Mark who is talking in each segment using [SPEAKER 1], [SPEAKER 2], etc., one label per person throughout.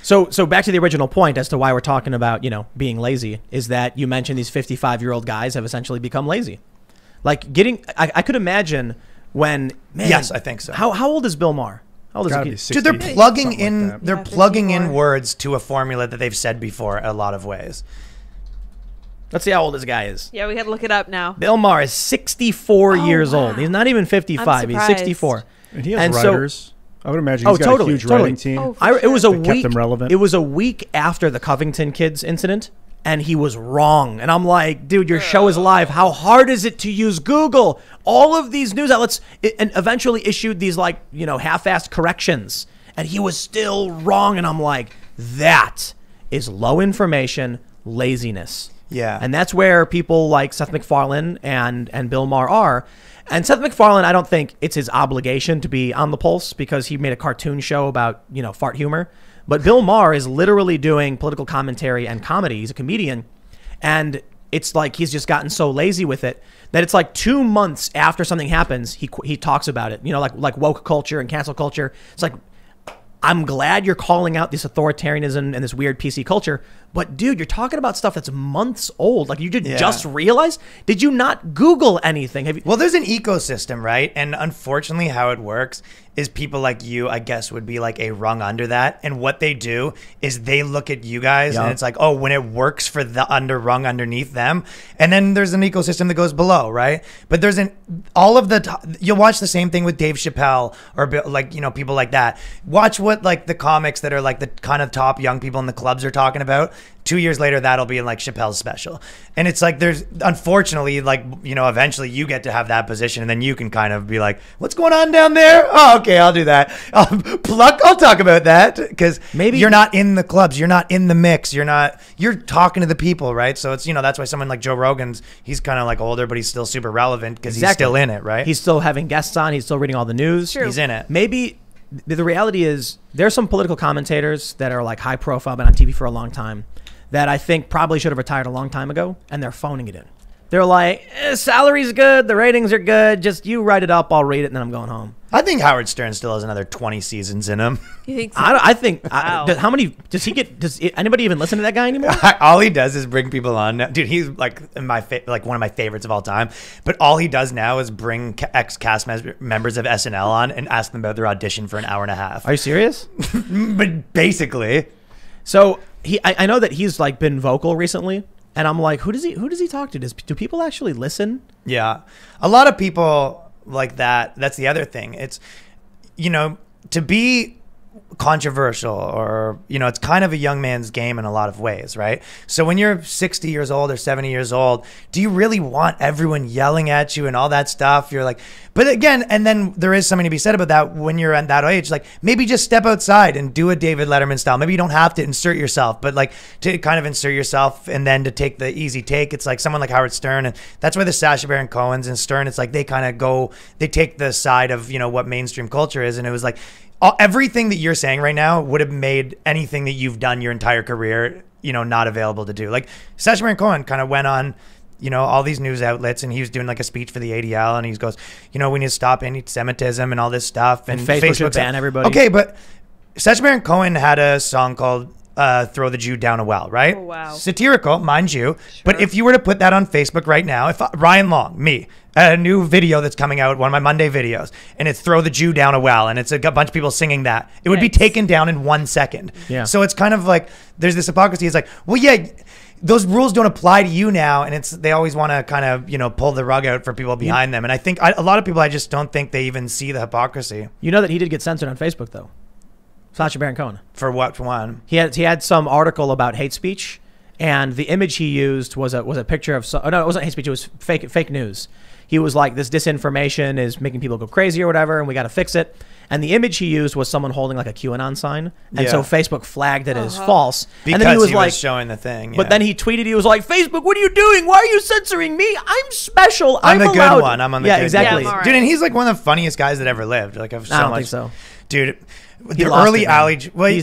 [SPEAKER 1] So back to the original point as to why we're talking about, being lazy, is that you mentioned these 55-year-old guys have essentially become lazy. Like I could imagine when, man.
[SPEAKER 2] Yes, I think so.
[SPEAKER 1] How old is Bill Maher? How old is he?
[SPEAKER 2] Dude, they're plugging in, they're plugging in words to a formula that they've said before a lot of ways.
[SPEAKER 1] Let's see how old this guy is.
[SPEAKER 3] Yeah, we got to look it up now.
[SPEAKER 1] Bill Maher is 64 years old. He's not even 55. He's 64.
[SPEAKER 4] And he has writers. I would imagine he's got a huge writing team.
[SPEAKER 1] It was a week.
[SPEAKER 4] Kept them relevant.
[SPEAKER 1] It was a week after the Covington kids incident, and he was wrong. And I'm like, dude, your show is live. How hard is it to use Google? All of these news outlets and eventually issued these half-assed corrections, and he was still wrong. And I'm like, that is low information laziness.
[SPEAKER 2] Yeah.
[SPEAKER 1] And that's where people like Seth MacFarlane and Bill Maher are. And Seth MacFarlane, I don't think it's his obligation to be on the pulse because he made a cartoon show about, fart humor. But Bill Maher is literally doing political commentary and comedy. He's a comedian. And it's like he's just gotten so lazy with it that it's like 2 months after something happens, he talks about it. Like woke culture and cancel culture. It's like, I'm glad you're calling out this authoritarianism and this weird PC culture, but dude, you're talking about stuff that's months old. Like you did just realize? Did you not Google anything?
[SPEAKER 2] Well, there's an ecosystem, right? And unfortunately how it works is people like you, I guess, would be like a rung under that. And what they do is they look at you guys and it's like, oh, when it works for the rung underneath them. And then there's an ecosystem that goes below, right? But there's you'll watch the same thing with Dave Chappelle or people like that. Watch what like the comics that are like the kind of top young people in the clubs are talking about. 2 years later, that'll be in like Chappelle's special. And it's like, there's unfortunately eventually you get to have that position and then you can kind of be like, what's going on down there? Oh, okay, I'll do that. I'll talk about that because maybe you're not in the clubs. You're not in the mix. You're talking to the people, right? So it's, that's why someone like Joe Rogan's, he's kind of like older, but he's still super relevant because he's still in it, right?
[SPEAKER 1] He's still having guests on. He's still reading all the news.
[SPEAKER 3] True.
[SPEAKER 2] He's in it.
[SPEAKER 1] Maybe the reality is there's some political commentators that are like high profile, been on TV for a long time, that I think probably should have retired a long time ago, and they're phoning it in. They're like, salary's good, the ratings are good, just you write it up, I'll read it, and then I'm going home.
[SPEAKER 2] I think Howard Stern still has another 20 seasons in him.
[SPEAKER 3] You think so?
[SPEAKER 1] I think,
[SPEAKER 3] Wow.
[SPEAKER 1] how many, does anybody even listen to that guy anymore?
[SPEAKER 2] All he does is bring people on. Dude, he's like one of my favorites of all time. But all he does now is bring ex-cast members of SNL on and ask them about their audition for an hour and a half.
[SPEAKER 1] Are you serious?
[SPEAKER 2] But basically.
[SPEAKER 1] So I know that he's like been vocal recently, and I'm like, who does he talk to? Do people actually listen?
[SPEAKER 2] Yeah, a lot of people like that. That's the other thing. It's to be controversial or it's kind of a young man's game in a lot of ways, right? So when you're 60 years old or 70 years old, do you really want everyone yelling at you and all that stuff? You're like, but again, and then there is something to be said about that when you're at that age, like maybe just step outside and do a David Letterman style. Maybe you don't have to insert yourself, but like to kind of insert yourself and then to take the easy take. It's like someone like Howard Stern, and that's why the Sacha Baron Cohens and Stern, it's like they kind of they take the side of what mainstream culture is, and it was like everything that you're saying right now would have made anything that you've done your entire career, not available to do. Like Sacha Baron Cohen kind of went on, all these news outlets, and he was doing like a speech for the ADL, and he goes, we need to stop anti-Semitism and all this stuff. And
[SPEAKER 1] Facebook should ban everybody.
[SPEAKER 2] Okay, but Sacha Baron Cohen had a song called Throw the Jew Down a Well, right?
[SPEAKER 3] Oh, wow.
[SPEAKER 2] Satirical, mind you. Sure. But if you were to put that on Facebook right now, if Ryan Long, a new video that's coming out, one of my Monday videos, and it's Throw the Jew Down a Well, and it's a bunch of people singing that, it would be taken down in 1 second. Yeah. So it's kind of like, there's this hypocrisy. It's like, well, yeah, those rules don't apply to you now, and they always want to kind of, pull the rug out for people behind them. And I think a lot of people, I just don't think they even see the hypocrisy.
[SPEAKER 1] You know that he did get censored on Facebook, though. Sacha Baron Cohen.
[SPEAKER 2] For what? For one?
[SPEAKER 1] He had some article about hate speech, and the image he used was a picture of no, it wasn't hate speech. It was fake news. He was like, this disinformation is making people go crazy or whatever, and we got to fix it. And the image he used was someone holding like a QAnon sign, and so Facebook flagged it as false.
[SPEAKER 2] Because
[SPEAKER 1] and then he was
[SPEAKER 2] showing the thing.
[SPEAKER 1] But then he tweeted, he was like, Facebook, what are you doing? Why are you censoring me? I'm special.
[SPEAKER 2] I'm the
[SPEAKER 1] allowed.
[SPEAKER 2] Good one. I'm on the good one.
[SPEAKER 1] Exactly.
[SPEAKER 3] Yeah,
[SPEAKER 2] dude, and he's like one of the funniest guys that ever lived. Like I've
[SPEAKER 1] I don't think so.
[SPEAKER 2] Dude, the early alley. Well,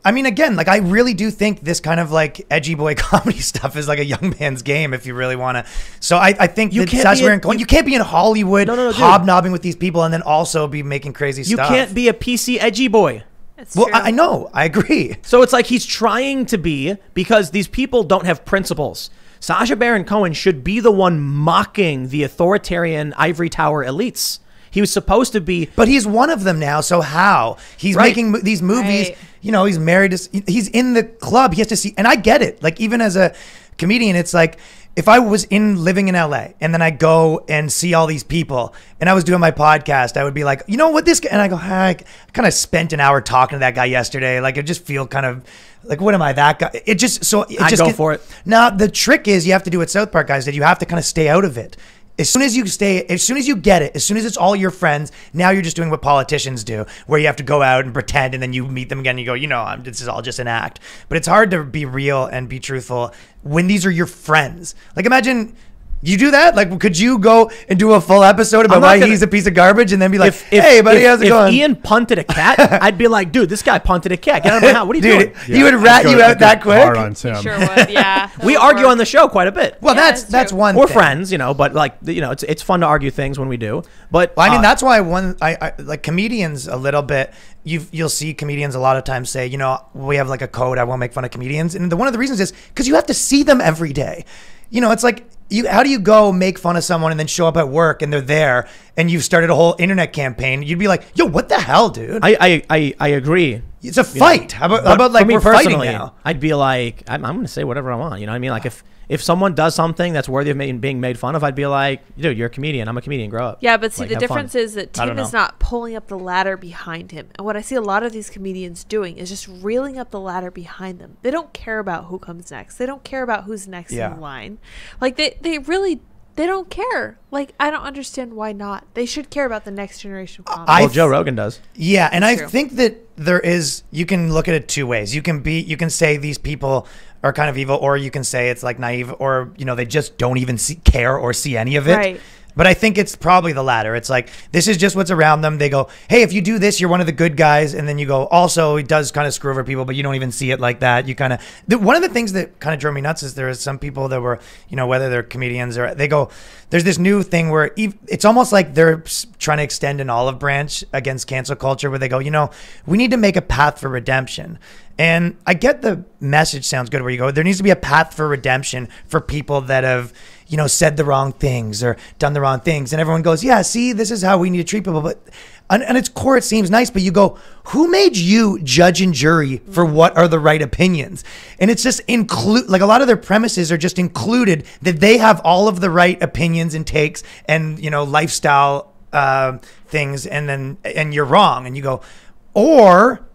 [SPEAKER 2] I mean, again, like I really do think this kind of like edgy boy comedy stuff is like a young man's game if you really want to. So I think you can't be in Hollywood hobnobbing with these people and then also be making crazy stuff.
[SPEAKER 1] You can't be a PC edgy boy.
[SPEAKER 3] It's
[SPEAKER 2] Well,
[SPEAKER 3] true.
[SPEAKER 2] I know. I agree.
[SPEAKER 1] So it's like he's trying to be, because these people don't have principles. Sacha Baron Cohen should be the one mocking the authoritarian ivory tower elites. He was supposed to be.
[SPEAKER 2] But he's one of them now, so how? He's
[SPEAKER 1] Right.
[SPEAKER 2] making these movies,
[SPEAKER 3] Right.
[SPEAKER 2] you know, he's married, he's in the club, he has to see, and I get it. Like, even as a comedian, it's like, if I was living in LA and then I go and see all these people and I was doing my podcast, I would be like, you know what, this guy, and I go, I kind of spent an hour talking to that guy yesterday. Like, I just feel kind of like, what am I, that guy? It just, so it
[SPEAKER 1] I'd
[SPEAKER 2] just
[SPEAKER 1] go for it.
[SPEAKER 2] Now, the trick is you have to do what South Park guys did. You have to kind of stay out of it. As soon as you get it, as soon as it's all your friends, now you're just doing what politicians do, where you have to go out and pretend, and then you meet them again and you go, this is all just an act. But it's hard to be real and be truthful when these are your friends. Like, imagine you do that. Like, could you go and do a full episode about why he's a piece of garbage and then be like, hey, buddy, how's it going?
[SPEAKER 1] If Ian punted a cat, I'd be like, dude, this guy punted a cat. Get out of my house. What are you doing?
[SPEAKER 2] He would rat you out that quick.
[SPEAKER 4] Hard on Tim.
[SPEAKER 3] Sure would, yeah.
[SPEAKER 1] We argue on the show quite a bit.
[SPEAKER 2] Well,
[SPEAKER 3] Yeah,
[SPEAKER 2] that's
[SPEAKER 3] true.
[SPEAKER 2] one
[SPEAKER 1] We're
[SPEAKER 2] thing.
[SPEAKER 1] friends, but like, it's fun to argue things when we do. But
[SPEAKER 2] Well, I mean, that's why I like comedians a little bit. You'll see comedians a lot of times say, we have like a code. I won't make fun of comedians. And one of the reasons is because you have to see them every day. It's like, how do you go make fun of someone and then show up at work and they're there and you've started a whole internet campaign? You'd be like, yo, what the hell, dude?
[SPEAKER 1] I agree.
[SPEAKER 2] It's a fight. How
[SPEAKER 1] But
[SPEAKER 2] about like
[SPEAKER 1] for me
[SPEAKER 2] we're fighting
[SPEAKER 1] personally,
[SPEAKER 2] now?
[SPEAKER 1] I'd be like, I'm going to say whatever I want. You know what I mean? Like if someone does something that's worthy of being made fun of, I'd be like, dude, you're a comedian. I'm a comedian. Grow up.
[SPEAKER 3] Yeah, but see,
[SPEAKER 1] Like,
[SPEAKER 3] the
[SPEAKER 1] have fun.
[SPEAKER 3] difference is that
[SPEAKER 1] I don't
[SPEAKER 3] Tim is
[SPEAKER 1] know.
[SPEAKER 3] not pulling up the ladder behind him. And what I see a lot of these comedians doing is just reeling up the ladder behind them. They don't care about who comes next. They don't care about who's next
[SPEAKER 2] Yeah.
[SPEAKER 3] in line. Like, they really, they don't care. Like, I don't understand why not. They should care about the next generation of comedy.
[SPEAKER 2] I
[SPEAKER 1] Well, Joe Rogan does.
[SPEAKER 2] Yeah, and I
[SPEAKER 3] true.
[SPEAKER 2] think that you can look at it two ways. You can say these people are kind of evil, or you can say it's like naive, or they just don't even care or see any of it.
[SPEAKER 3] Right.
[SPEAKER 2] But I think it's probably the latter. It's like, this is just what's around them. They go, hey, if you do this, you're one of the good guys. And then you go, also, he does kind of screw over people, but you don't even see it like that. You kind of, one of the things that kind of drove me nuts is there are some people that were, whether they're comedians or they go, there's this new thing where it's almost like they're trying to extend an olive branch against cancel culture, where they go, we need to make a path for redemption. And I get the message sounds good, where you go, there needs to be a path for redemption for people that have, said the wrong things or done the wrong things. And everyone goes, yeah, see, this is how we need to treat people. But on its core, it seems nice. But you go, who made you judge and jury for what are the right opinions? And it's just like a lot of their premises are just included that they have all of the right opinions and takes and, lifestyle things. And you're wrong. And you go, or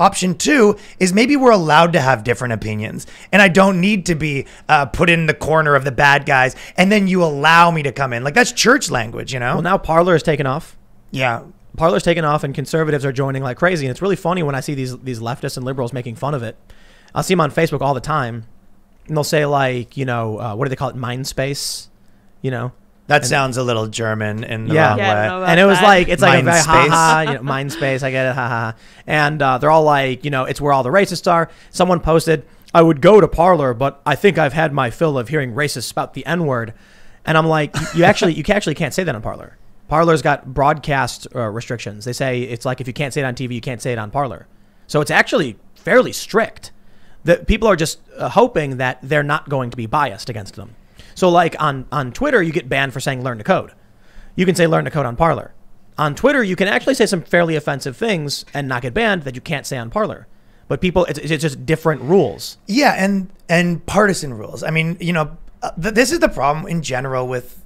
[SPEAKER 2] option two is maybe we're allowed to have different opinions and I don't need to be put in the corner of the bad guys. And then you allow me to come in. Like, that's church language,
[SPEAKER 1] Well, now Parler is taken off.
[SPEAKER 2] Yeah.
[SPEAKER 1] Parler's taken off and conservatives are joining like crazy. And it's really funny when I see these leftists and liberals making fun of it. I'll see them on Facebook all the time. And they'll say like, what do they call it? Mindspace,
[SPEAKER 2] That sounds a little German in the
[SPEAKER 1] Yeah.
[SPEAKER 2] wrong
[SPEAKER 3] Yeah, I don't
[SPEAKER 2] way.
[SPEAKER 3] know about
[SPEAKER 1] And it was
[SPEAKER 3] that.
[SPEAKER 1] like, it's like a very
[SPEAKER 2] Mindspace.
[SPEAKER 1] ha-ha, mind space. I get it, ha-ha. And they're all like, it's where all the racists are. Someone posted, I would go to Parler, but I think I've had my fill of hearing racists spout the N-word. And I'm like, you actually can't say that on Parler. Parler's got broadcast restrictions. They say it's like, if you can't say it on TV, you can't say it on Parler. So it's actually fairly strict. That people are just hoping that they're not going to be biased against them. So like on Twitter, you get banned for saying learn to code. You can say learn to code on Parler. On Twitter, you can actually say some fairly offensive things and not get banned that you can't say on Parler. But people, it's just different rules.
[SPEAKER 2] Yeah. And partisan rules. I mean, this is the problem in general with,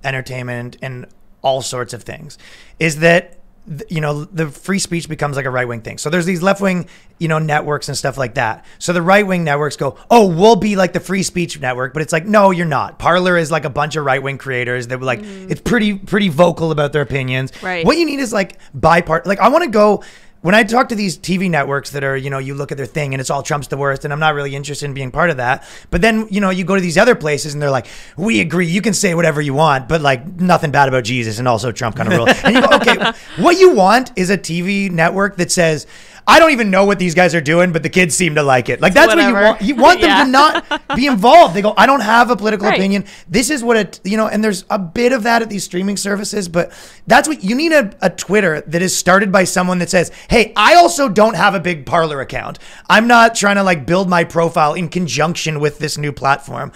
[SPEAKER 2] entertainment and all sorts of things, is that the free speech becomes like a right-wing thing. So there's these left-wing, networks and stuff like that. So the right-wing networks go, oh, we'll be like the free speech network. But it's like, no, you're not. Parler is like a bunch of right-wing creators that were like, it's pretty vocal about their opinions.
[SPEAKER 3] Right.
[SPEAKER 2] What you need is like like, I want to go, when I talk to these TV networks that are, you look at their thing and it's all Trump's the worst, and I'm not really interested in being part of that. But then, you go to these other places and they're like, we agree, you can say whatever you want, but like nothing bad about Jesus and also Trump kind of rule. And you go, okay, what you want is a TV network that says, I don't even know what these guys are doing, but the kids seem to like it. Like, that's
[SPEAKER 3] Whatever.
[SPEAKER 2] what you want. You want them to not be involved. They go, I don't have a political opinion. This is what it, and there's a bit of that at these streaming services, but that's what you need, a Twitter that is started by someone that says, hey, I also don't have a big Parler account. I'm not trying to like build my profile in conjunction with this new platform.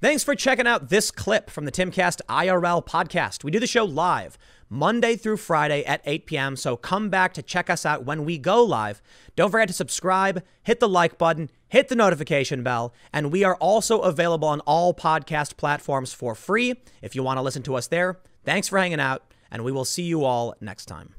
[SPEAKER 1] Thanks for checking out this clip from the Timcast IRL podcast. We do the show live Monday through Friday at 8 p.m. So come back to check us out when we go live. Don't forget to subscribe, hit the like button, hit the notification bell, and we are also available on all podcast platforms for free if you want to listen to us there. Thanks for hanging out, and we will see you all next time.